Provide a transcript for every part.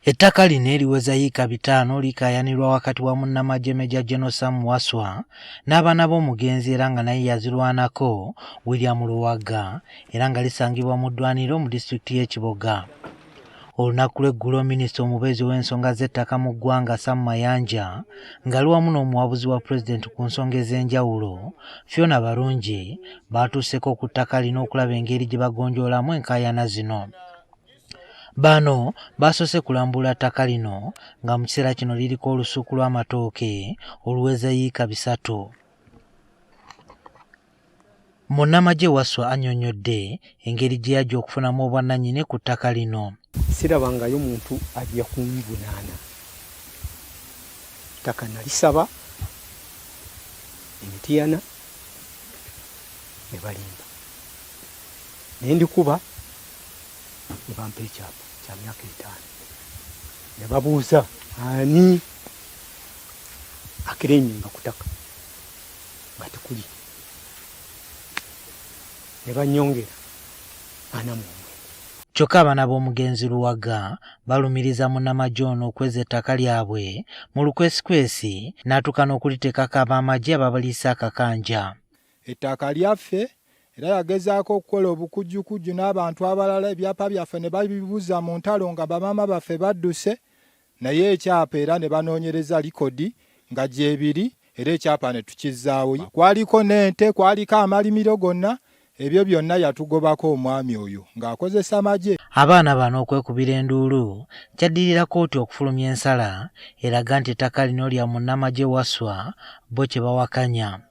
Ettaka lino eriweza yiika 5 likayanirwa wakati wa munnamagye Meja General Sam Waswa n'abaana b'omugenzi era nga naye yazirwanako William Luwaga era nga lisangibwa mu ddwaniro mu disitulikiti y'e Kiboga. Olunaku lw'eggulo minisita omubeezi w'ensonga z'ettaka mu ggwanga Sam Mayanja ng'ali wamu n'omuwabuzi wa pulezidenti ku nsonga ez'enjawulo Fiona Barungi baatuuseko ku ttaka lino okulaba engeri gye bagonjoolamu enkaayana zino. Bano basoose kulambula ttaka lino nga mu kiseera kino liriko olusuku lw'amatooke oluweza yiika 3. Munnamagye Waswa annyonnyodde engeri gye yajja okufunamu obwannannyini ku ttaka lino. Sirabangayo muntu ajja kunvunaana. Ttaka nalisaba Emitiana ne balimba. Ne ndikuba ne bampa ekyapa kya myaka 5. Ne babuuza ani akirenyinga ku ttaka nga tekuli. Ne bannyongera ana mu kyokka abaana b'omugenzi Luwaga balumiriza munnamagye ono okweza ettaka lyabwe mu lukwesikwesi n'atuuka n'okuliteekako ab'amagye ababaliisa akakanja. Ettaka lyaffe era yagezaako okukola obukujjukujju n'abantu abalala ebyapa byaffe ne babibuuza mu ntalo nga bamaama baffe badduse naye ekyapa era ne banoonyereza likodi nga gyebiri era ekyapa ne tukizzaawo. Kwaliko n'ente, kwaliko amalimiro gonna. Ebyo byonna yatugobako omwami oyo ng'akozesa magye. Abaana bano okwekubira enduulu kyaddirira kkooti okufulumya ensala eraga nti ettaka lino lya munnamagye Waswa bo kye bawakanya.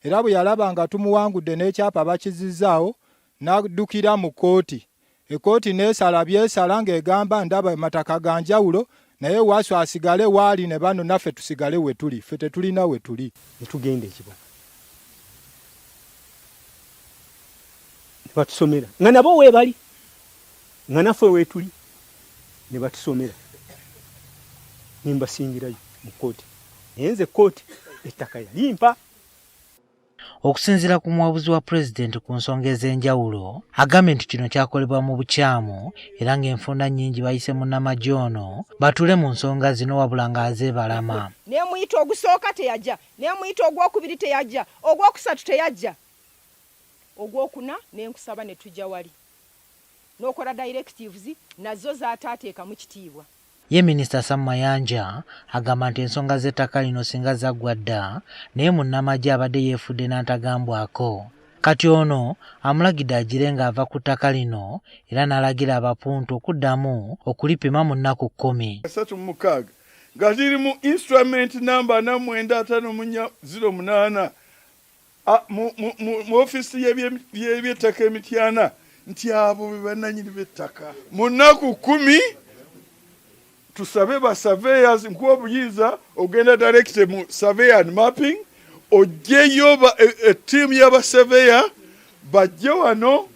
Era bwe yalaba nga tumuwangudde n'ekyapa bakizizzaawo n'addukira mu kkooti. Ekkooti n'esala byesala ng'egamba ndaba amataka ga njawulo naye Waswa asigale waali ne bano naffe tusigale we tuli. Ffe tetulina we tuli. Ne tugenda e Kiboga. Batusomera nga nabo weebali nga naffe weetuli ne batusomera ne mbasingirayo mu kkooti naye nze kkooti ettaka yalimpa. Okusinziira ku muwabuzi wa pulezidenti ku nsonga ez'enjawulo agambye nti kino kyakolebwa mu bukyamu era ng'enfunda nnyingi bayise munnamagye ono batule mu nsonga zino wabula ng'azeebalama. N'emuyita ogusooka teyajja, n'emuyita ogwokubiri teyajja, ogwokusatu teyajja. Ogwokuna nenkusaba ne tujja wali n'okola directives nazo zaataateeka mu kitiibwa. Ye minisita Sam Mayanja agamba nti ensonga z'ettaka lino singa zaggwa dda naye munnamagye abadde yeefudde n'atagambwako. Kati ono amulagidde agire ng'ava ku ttaka lino era n'alagira abapuntu okuddamu okulipima mu nnaku 10. 36 nga liri mu instrument number 9508 mu ofisi y'eby'ettaka Emitiana nti abo be bannannyini b'ettaka mu nnaku 10 tusabe ba surveyors nkuwa obuyinza ogenda direct mu survey and mapping ojjeyo team y'aba surveyor bajje wano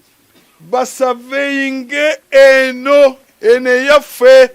ba surveying eno eyaffe